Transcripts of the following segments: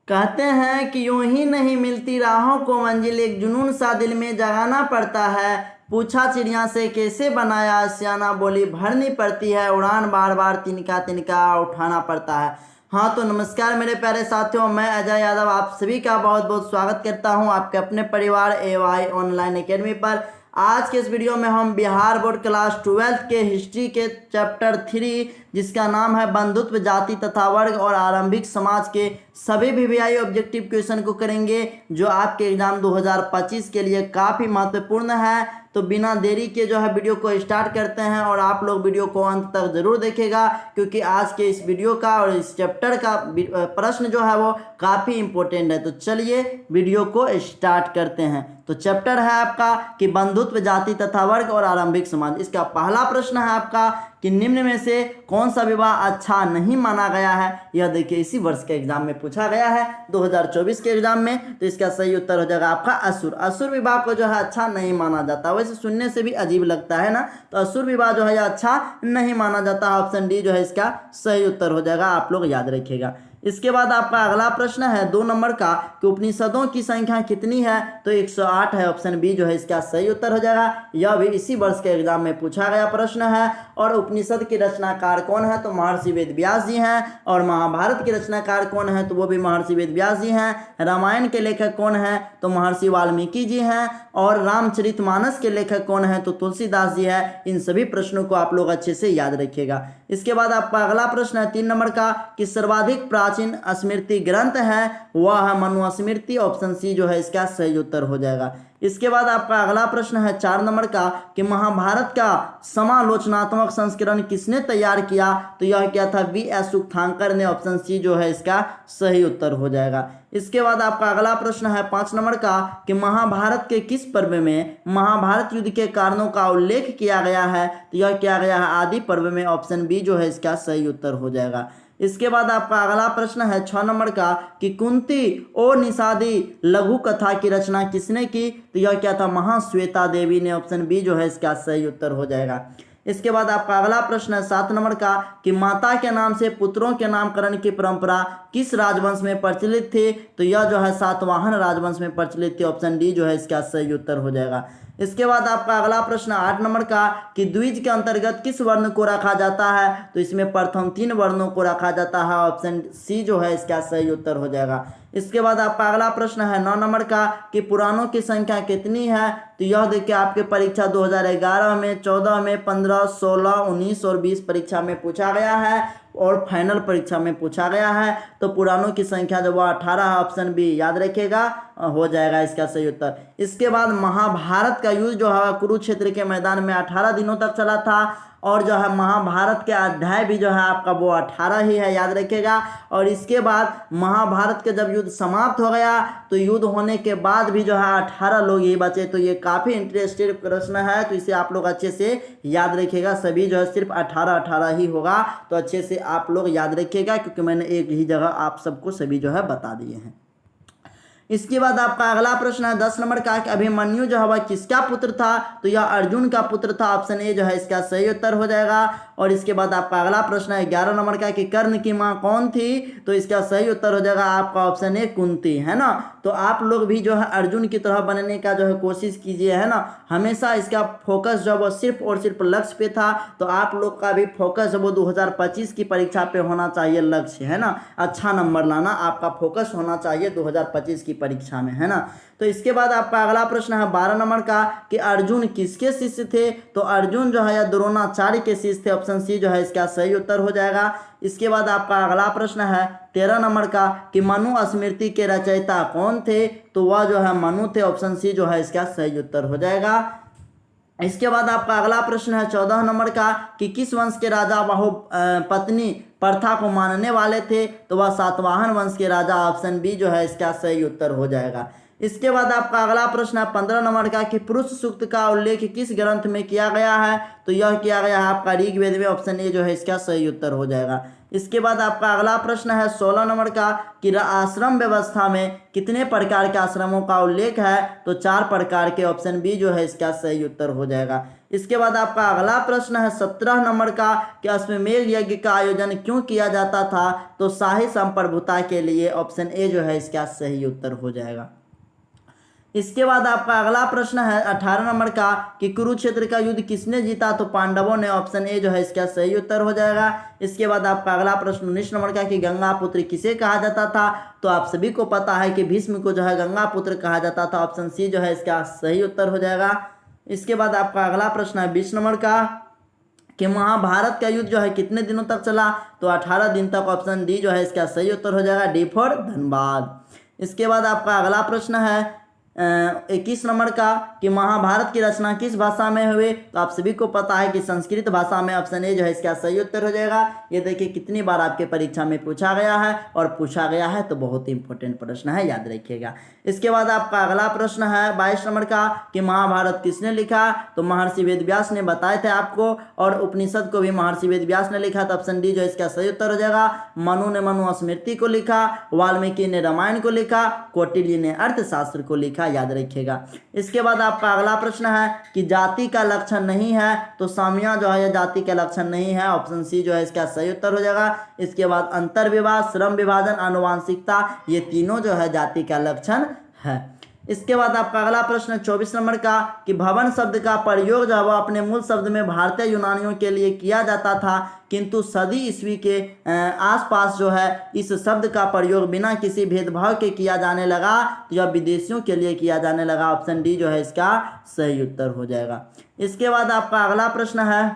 कहते हैं कि यूं ही नहीं मिलती राहों को मंजिल, एक जुनून सा दिल में जगाना पड़ता है। पूछा चिड़िया से कैसे बनाया आशियाना, बोली भरनी पड़ती है उड़ान, बार बार तिनका तिनका उठाना पड़ता है। हाँ तो नमस्कार मेरे प्यारे साथियों, मैं अजय यादव आप सभी का बहुत बहुत स्वागत करता हूँ आपके अपने परिवार AY ऑनलाइन एकेडमी पर। आज के इस वीडियो में हम बिहार बोर्ड क्लास 12th के हिस्ट्री के चैप्टर 3 जिसका नाम है बंधुत्व, जाति तथा वर्ग और आरंभिक समाज के सभी VVI ऑब्जेक्टिव क्वेश्चन को करेंगे, जो आपके एग्जाम 2025 के लिए काफ़ी महत्वपूर्ण है। तो बिना देरी के जो है वीडियो को स्टार्ट करते हैं और आप लोग वीडियो को अंत तक जरूर देखेगा, क्योंकि आज के इस वीडियो का और इस चैप्टर का प्रश्न जो है वो काफ़ी इंपॉर्टेंट है। तो चलिए वीडियो को स्टार्ट करते हैं। तो चैप्टर है आपका कि बंधुत्व, जाति तथा वर्ग और आरंभिक समाज। इसका पहला प्रश्न है आपका कि निम्न में से कौन सा विवाह अच्छा नहीं माना गया है। यह देखिए इसी वर्ष के एग्जाम में पूछा गया है 2024 के एग्जाम में। तो इसका सही उत्तर हो जाएगा आपका असुर। असुर विवाह को जो है अच्छा नहीं माना जाता, वैसे सुनने से भी अजीब लगता है ना। तो असुर विवाह जो है यह अच्छा नहीं माना जाता। ऑप्शन डी जो है इसका सही उत्तर हो जाएगा, आप लोग याद रखिएगा। इसके बाद आपका अगला प्रश्न है 2 नंबर का कि उपनिषदों की संख्या कितनी है। तो 108 है। ऑप्शन बी जो है इसका सही उत्तर हो जाएगा। यह भी इसी वर्ष के एग्जाम में पूछा गया प्रश्न है। और उपनिषद के रचनाकार कौन है, तो महर्षि वेद व्यास जी हैं। और महाभारत के रचनाकार कौन है, तो वो भी महर्षि वेद व्यास जी हैं। रामायण के लेखक कौन है, तो महर्षि वाल्मीकि जी हैं। और रामचरितमानस के लेखक कौन है, तो तुलसीदास जी है। इन सभी प्रश्नों को आप लोग अच्छे से याद रखिएगा। इसके बाद आपका अगला प्रश्न है 3 नंबर का कि सर्वाधिक प्राचीन स्मृति ग्रंथ है, वह है मनुस्मृति। ऑप्शन सी जो है इसका सही उत्तर हो जाएगा। इसके बाद आपका अगला प्रश्न है 4 नंबर का कि महाभारत का समालोचनात्मक संस्करण किसने तैयार किया। तो यह क्या था, V.S. सुक्थांकर ने। ऑप्शन सी जो है इसका सही उत्तर हो जाएगा। इसके बाद आपका अगला प्रश्न है 5 नंबर का कि महाभारत के किस पर्व में महाभारत युद्ध के कारणों का उल्लेख किया गया है। तो यह किया गया है आदि पर्व में। ऑप्शन बी जो है इसका सही उत्तर हो जाएगा। इसके बाद आपका अगला प्रश्न है 6 नंबर का कि कुंती और निषादी लघु कथा की रचना किसने की। तो यह क्या था, महाश्वेता देवी ने। ऑप्शन बी जो है इसका सही उत्तर हो जाएगा। इसके बाद आपका अगला प्रश्न है 7 नंबर का कि माता के नाम से पुत्रों के नामकरण की परंपरा किस राजवंश में प्रचलित थी। तो यह जो है सातवाहन राजवंश में प्रचलित थी। ऑप्शन डी जो है इसका सही उत्तर हो जाएगा। इसके बाद आपका अगला प्रश्न 8 नंबर का कि द्विज के अंतर्गत किस वर्ण को रखा जाता है। तो इसमें प्रथम 3 वर्णों को रखा जाता है। ऑप्शन सी जो है इसका सही उत्तर हो जाएगा। इसके बाद आपका अगला प्रश्न है 9 नंबर का कि पुराणों की संख्या कितनी है। तो यह देखिए आपके परीक्षा 2011 में, 14 में, 15, 16, 19 और 20 परीक्षा में पूछा गया है और फाइनल परीक्षा में पूछा गया है। तो पुराणों की संख्या जो वह 18 है। ऑप्शन बी याद रखिएगा, हो जाएगा इसका सही उत्तर। इसके बाद महाभारत का युद्ध जो है कुरुक्षेत्र के मैदान में 18 दिनों तक चला था। और जो है महाभारत के अध्याय भी जो है आपका वो 18 ही है, याद रखिएगा। और इसके बाद महाभारत के जब युद्ध समाप्त हो गया तो युद्ध होने के बाद भी जो है 18 लोग ही बचे। तो ये काफ़ी इंटरेस्टिंग प्रश्न है, तो इसे आप लोग अच्छे से याद रखिएगा। सभी जो है सिर्फ 18 ही होगा, तो अच्छे से आप लोग याद रखिएगा, क्योंकि मैंने एक ही जगह आप सबको सभी जो है बता दिए हैं। इसके बाद आपका अगला प्रश्न है 10 नंबर का कि अभिमन्यु जो है वह किसका पुत्र था। तो यह अर्जुन का पुत्र था। ऑप्शन ए जो है इसका सही उत्तर हो जाएगा। और इसके बाद आपका अगला प्रश्न है 11 नंबर का कि कर्ण की माँ कौन थी। तो इसका सही उत्तर हो जाएगा आपका ऑप्शन ए कुंती, है ना। तो आप लोग भी जो है अर्जुन की तरह बनने का जो है कोशिश कीजिए, है ना। हमेशा इसका फोकस जो वो सिर्फ और सिर्फ लक्ष्य पे था। तो आप लोग का भी फोकस वो 2025 की परीक्षा पे होना चाहिए, लक्ष्य, है ना। अच्छा नंबर लाना आपका फोकस होना चाहिए 2025 की परीक्षा में, है ना। तो इसके बाद आपका अगला प्रश्न है 12 नंबर का कि अर्जुन किसके शिष्य थे। तो अर्जुन जो है या द्रोणाचार्य के शिष्य थे। ऑप्शन सी जो है इसका सही उत्तर हो जाएगा। इसके बाद आपका अगला प्रश्न है 13 नंबर का कि मनुस्मृति के रचयिता कौन थे। तो वह जो है मनु थे। ऑप्शन सी जो है इसका सही उत्तर हो जाएगा। इसके बाद आपका अगला प्रश्न है 14 नंबर का कि किस वंश के राजा बहु पत्नी प्रथा को मानने वाले थे। तो वह सातवाहन वंश के राजा। ऑप्शन बी जो है इसका सही उत्तर हो जाएगा। इसके बाद आपका अगला प्रश्न है 15 नंबर का कि पुरुष सूक्त का उल्लेख किस ग्रंथ में किया गया है। तो यह किया गया है आपका ऋग्वेद में। ऑप्शन ए जो है इसका सही उत्तर हो जाएगा। इसके बाद आपका अगला प्रश्न है 16 नंबर का कि आश्रम व्यवस्था में कितने प्रकार के आश्रमों का उल्लेख है, तो 4 प्रकार के, ऑप्शन बी जो है इसका सही उत्तर हो जाएगा। इसके बाद आपका अगला प्रश्न है 17 नंबर का कि अश्वमेध यज्ञ का आयोजन क्यों किया जाता था, तो शाही संप्रभुता के लिए, ऑप्शन ए जो है इसका सही उत्तर हो जाएगा। इसके बाद आपका अगला प्रश्न है 18 नंबर का कि कुरुक्षेत्र का युद्ध किसने जीता, तो पांडवों ने, ऑप्शन ए जो है इसका सही उत्तर हो जाएगा। इसके बाद आपका अगला प्रश्न 19 नंबर का कि गंगा पुत्र किसे कहा जाता था, तो आप सभी को पता है कि भीष्म को जो है गंगा पुत्र कहा जाता था, ऑप्शन सी जो है इसका सही उत्तर हो जाएगा। इसके बाद आपका अगला प्रश्न है 20 नंबर का कि महाभारत का युद्ध जो है कितने दिनों तक चला, तो 18 दिन तक, ऑप्शन डी जो है इसका सही उत्तर हो जाएगा, डी फॉर धनबाद। इसके बाद आपका अगला प्रश्न है 21 नंबर का कि महाभारत की रचना किस भाषा में हुई, तो आप सभी को पता है कि संस्कृत भाषा में, ऑप्शन ए जो है इसका सही उत्तर हो जाएगा। ये देखिए कितनी बार आपके परीक्षा में पूछा गया है, और पूछा गया है तो बहुत ही इंपॉर्टेंट प्रश्न है, याद रखिएगा। इसके बाद आपका अगला प्रश्न है 22 नंबर का कि महाभारत किसने लिखा, तो महर्षि वेदव्यास ने बताए थे आपको, और उपनिषद को भी महर्षि वेदव्यास ने लिखा, तो ऑप्शन डी जो है इसका सही उत्तर हो जाएगा। मनु ने मनुस्मृति को लिखा, वाल्मीकि ने रामायण को लिखा, कौटिल्य ने अर्थशास्त्र को लिखा, याद रखिएगा। इसके बाद आपका अगला प्रश्न है कि जाति का लक्षण नहीं है, तो साम्या जो है जाति का लक्षण नहीं है, ऑप्शन सी जो है इसका सही उत्तर हो जाएगा। इसके बाद अंतर्विवाह, श्रम विभाजन, आनुवांशिकता, ये तीनों जो है जाति का लक्षण है। इसके बाद आपका अगला प्रश्न 24 नंबर का कि भवन शब्द का प्रयोग जो है वह अपने मूल शब्द में भारतीय यूनानियों के लिए किया जाता था, किंतु सदी ईस्वी के आसपास जो है इस शब्द का प्रयोग बिना किसी भेदभाव के किया जाने लगा, तो यह विदेशियों के लिए किया जाने लगा, ऑप्शन डी जो है इसका सही उत्तर हो जाएगा। इसके बाद आपका अगला प्रश्न है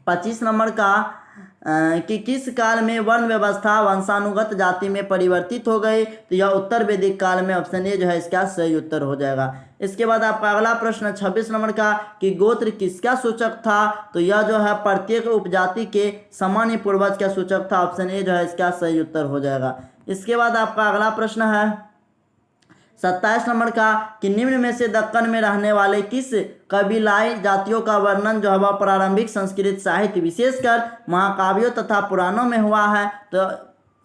25 नंबर का कि किस काल में वर्ण व्यवस्था वंशानुगत जाति में परिवर्तित हो गई, तो यह उत्तर वैदिक काल में, ऑप्शन ए जो है इसका सही उत्तर हो जाएगा। इसके बाद आपका अगला प्रश्न 26 नंबर का कि गोत्र किसका सूचक था, तो यह जो है प्रत्येक उपजाति के सामान्य पूर्वज का सूचक था, ऑप्शन ए जो है इसका सही उत्तर हो जाएगा। इसके बाद आपका अगला प्रश्न है 27 नंबर का कि निम्न में से दक्कन में रहने वाले किस कबीलाई जातियों का वर्णन जो है वह प्रारंभिक संस्कृत साहित्य विशेषकर महाकाव्यों तथा पुराणों में हुआ है, तो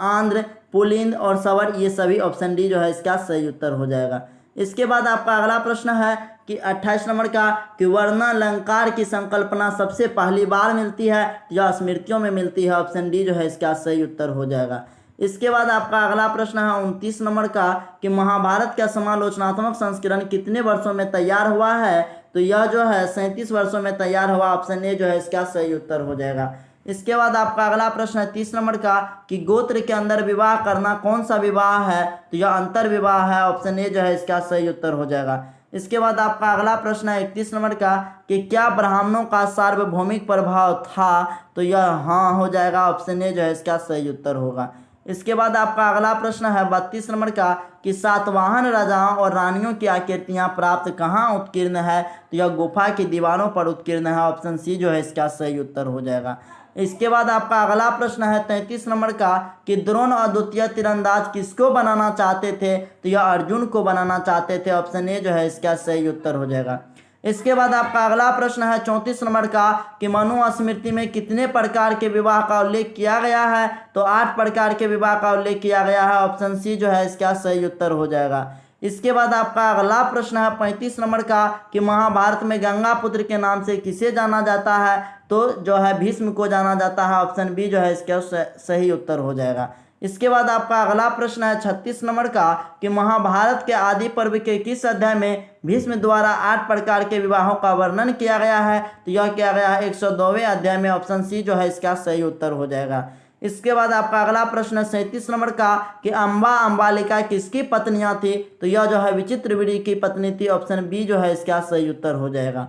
आंध्र, पुलिंद और सवर, ये सभी, ऑप्शन डी जो है इसका सही उत्तर हो जाएगा। इसके बाद आपका अगला प्रश्न है कि 28 नंबर का कि वर्णालंकार की संकल्पना सबसे पहली बार मिलती है, यह स्मृतियों में मिलती है, ऑप्शन डी जो है इसका सही उत्तर हो जाएगा। इसके बाद आपका अगला प्रश्न है 29 नंबर का कि महाभारत का समालोचनात्मक संस्करण कितने वर्षों में तैयार हुआ है, तो यह जो है 37 वर्षों में तैयार हुआ, ऑप्शन ए जो है इसका सही उत्तर हो जाएगा। इसके बाद आपका अगला प्रश्न है 30 नंबर का कि गोत्र के अंदर विवाह करना कौन सा विवाह है, तो यह अंतर विवाह है, ऑप्शन ए जो है इसका सही उत्तर हो जाएगा। इसके बाद आपका अगला प्रश्न है 31 नंबर का कि क्या ब्राह्मणों का सार्वभौमिक प्रभाव था, तो यह हाँ हो जाएगा, ऑप्शन ए जो है इसका सही उत्तर होगा। इसके बाद आपका अगला प्रश्न है 32 नंबर का कि सातवाहन राजाओं और रानियों की आकृतियां प्राप्त कहाँ उत्कीर्ण है, तो यह गुफा की दीवारों पर उत्कीर्ण है, ऑप्शन सी जो है इसका सही उत्तर हो जाएगा। इसके बाद आपका अगला प्रश्न है 33 नंबर का कि द्रोण अद्वितीय तीरंदाज किसको बनाना चाहते थे, तो यह अर्जुन को बनाना चाहते थे, ऑप्शन ए जो है इसका सही उत्तर हो जाएगा। इसके बाद आपका अगला प्रश्न है 34 नंबर का कि मनुस्मृति में कितने प्रकार के विवाह का उल्लेख किया गया है, तो 8 प्रकार के विवाह का उल्लेख किया गया है, ऑप्शन सी जो है इसका सही उत्तर हो जाएगा। इसके बाद आपका अगला प्रश्न है 35 नंबर का कि महाभारत में गंगा पुत्र के नाम से किसे जाना जाता है, तो जो है भीष्म को जाना जाता है, ऑप्शन बी जो है इसका सही उत्तर हो जाएगा। इसके बाद आपका अगला प्रश्न है 36 नंबर का कि महाभारत के आदि पर्व के किस अध्याय में भीष्म द्वारा 8 प्रकार के विवाहों का वर्णन किया गया है, तो यह किया गया है 102वें अध्याय में, ऑप्शन सी जो है इसका सही उत्तर हो जाएगा। इसके बाद आपका अगला प्रश्न 37 नंबर का कि अम्बा अम्बालिका किसकी पत्नियां थी, तो यह जो है विचित्रवीर्य की पत्नी थी, ऑप्शन बी जो है इसका सही उत्तर हो जाएगा।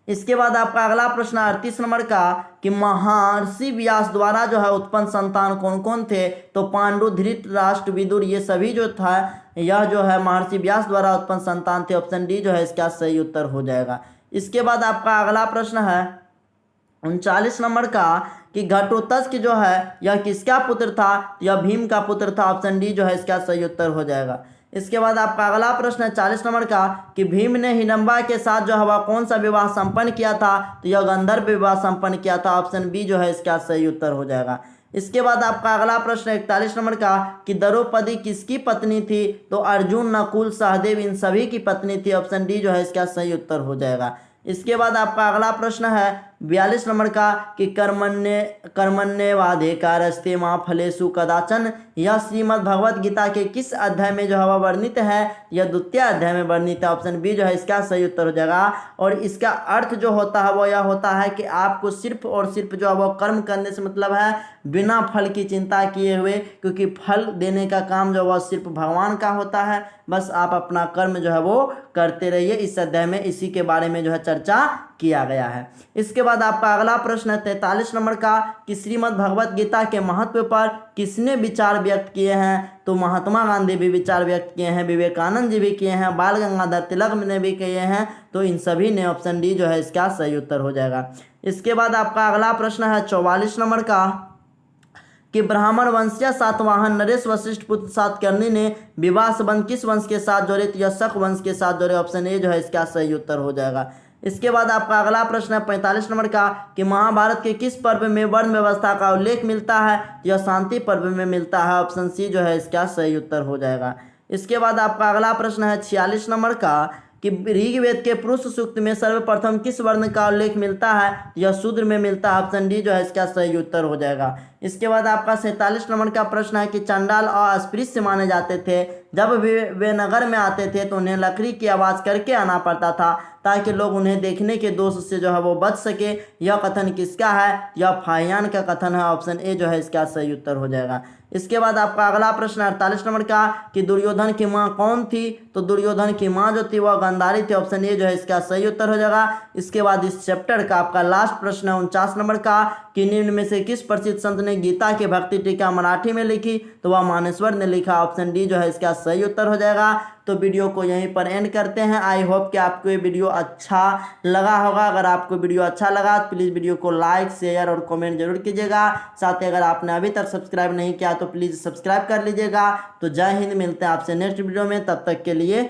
इसके बाद आपका अगला प्रश्न 38 नंबर का कि महर्षि व्यास द्वारा जो है उत्पन्न संतान कौन कौन थे, तो पांडु, धृतराष्ट्र, विदुर, ये सभी जो था यह जो है महर्षि व्यास द्वारा उत्पन्न संतान थे, ऑप्शन डी जो है इसका सही उत्तर हो जाएगा। इसके बाद आपका अगला प्रश्न है 39 नंबर का कि घटोत्कच जो है यह किसका पुत्र था, यह भीम का पुत्र था, ऑप्शन डी जो है इसका सही उत्तर हो जाएगा। इसके बाद आपका अगला प्रश्न है 40 नंबर का कि भीम ने हिडम्बा के साथ जो है कौन सा विवाह संपन्न किया था, तो यह गंधर्व विवाह संपन्न किया था, ऑप्शन बी जो है इसका सही उत्तर हो जाएगा। इसके बाद आपका अगला प्रश्न 41 नंबर का कि द्रौपदी किसकी पत्नी थी? तो अर्जुन, नकुल, सहदेव इन सभी की पत्नी थी। ऑप्शन डी जो है इसका सही उत्तर हो जाएगा। इसके बाद आपका अगला प्रश्न है 42 नंबर का कि कर्मण्येवाधिकारस्ते मां फलेषु कदाचन, यह श्रीमद् भगवत गीता के किस अध्याय में जो है वह वर्णित है? यह द्वितीय अध्याय में वर्णित है। ऑप्शन बी जो है इसका सही उत्तर हो जाएगा। और इसका अर्थ जो होता है वो यह होता है कि आपको सिर्फ और सिर्फ जो है वो कर्म करने से मतलब है, बिना फल की चिंता किए हुए, क्योंकि फल देने का काम जो वह सिर्फ भगवान का होता है। बस आप अपना कर्म जो है वो करते रहिए। इस अध्याय में इसी के बारे में जो है चर्चा किया गया है। इसके बाद आपका अगला प्रश्न है 43 नंबर का कि श्रीमद् भगवत गीता के महत्व पर किसने विचार व्यक्त किए हैं? तो महात्मा गांधी भी विचार व्यक्त किए हैं, विवेकानंद जी भी किए हैं, बाल गंगाधर तिलक ने भी किए हैं। तो इन सभी ने, ऑप्शन डी जो है इसका सही उत्तर हो जाएगा। इसके बाद आपका अगला प्रश्न है 44 नंबर का कि ब्राह्मण वंशीय सातवाहन नरेश वशिष्ठ पुत्र सातकर्णी ने विवाह संबंध किस वंश के साथ जोड़े? तो यह शक वंश के साथ जोड़े। ऑप्शन ए जो है इसका सही उत्तर हो जाएगा। इसके बाद आपका अगला प्रश्न है 45 नंबर का कि महाभारत के किस पर्व में वर्ण व्यवस्था का उल्लेख मिलता है? यह शांति पर्व में मिलता है। ऑप्शन सी जो है इसका सही उत्तर हो जाएगा। इसके बाद आपका अगला प्रश्न है 46 नंबर का कि ऋग्वेद के पुरुष सूक्त में सर्वप्रथम किस वर्ण का उल्लेख मिलता है? यह शूद्र में मिलता है। ऑप्शन डी जो है इसका सही उत्तर हो जाएगा। इसके बाद आपका 47 नंबर का प्रश्न है कि चंडाल अस्पृश्य माने जाते थे। जब वे नगर में आते थे तो उन्हें लकड़ी की आवाज़ करके आना पड़ता था ताकि लोग उन्हें देखने के दोष से जो है वो बच सके। यह कथन किसका है? यह फाहियान का कथन है। ऑप्शन ए जो है इसका सही उत्तर हो जाएगा। इसके बाद आपका अगला प्रश्न 48 नंबर का कि दुर्योधन की माँ कौन थी? तो दुर्योधन की माँ जो थी वह गांधारी थी। ऑप्शन ए जो है इसका सही उत्तर हो जाएगा। इसके बाद इस चैप्टर का आपका लास्ट प्रश्न है 49 नंबर का कि निम्न में से किस प्रसिद्ध संत ने गीता की भक्ति टीका मराठी में लिखी? तो वह मानेश्वर ने लिखा। ऑप्शन डी जो है इसका सही उत्तर हो जाएगा। तो वीडियो को यहीं पर एंड करते हैं। आई होप कि आपको ये वीडियो अच्छा लगा होगा। अगर आपको वीडियो अच्छा लगा तो प्लीज़ वीडियो को लाइक, शेयर और कमेंट जरूर कीजिएगा। साथ ही अगर आपने अभी तक सब्सक्राइब नहीं किया तो प्लीज़ सब्सक्राइब कर लीजिएगा। तो जय हिंद, मिलते हैं आपसे नेक्स्ट वीडियो में। तब तक के लिए